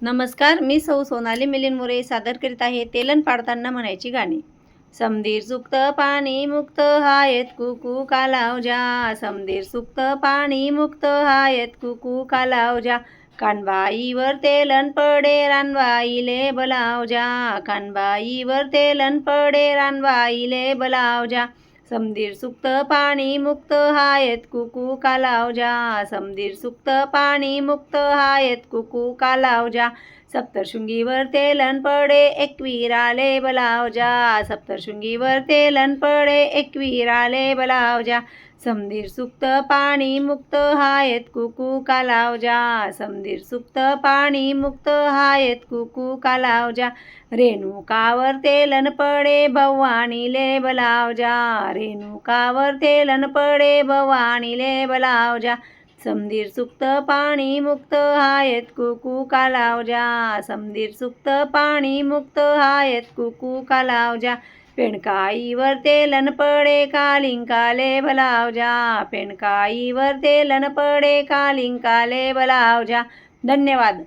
नमस्कार, मी सौ सोनाली मिलिंद मोरे सादर करीत आहे तेलन पाडताना म्हणायची गाणी. समधीर सुक्त पाणी मुक्त हायत कुकू कालावजा, समधीर सुक्त पाणी मुक्त हायत कुकू कालावजा. कानबाईवर तेलन पडे रानबाईले बलावजा, कानबाईवर तेलन पडे रानबाईले बलावजा. समधीर सुक्त पाणी मुक्त हायत कुकू कालावजा, समधीर सुक्त पाणी मुक्त हायत कुकू कालावजा. सप्तशृंगीवर तेलन पडे एकवीराले बलावजा, सप्तशृंगीवर तेलन पडे एकवीराले बलावजा. समधीर सुक्त पाणी मुक्त हायत कुकू कालावजा, समधीर सुक्त पाणी मुक्त हायत कुकू कालावजा. रेणुकावर तेलन पडे भवानीले बलावजा, रेणुकावर तेलन पडे भवानीले बलावजा. समधीर सुक्त पाणी मुक्त हायत कुकू कालावजा, समधीर सुक्त पाणी मुक्त हायत कुकू कालावजा. पेंडकाईवर तेलन पडे कालिंकाले बलावजा, पेंडकाईवर तेलन पडे कालिंकाले बलावजा. धन्यवाद.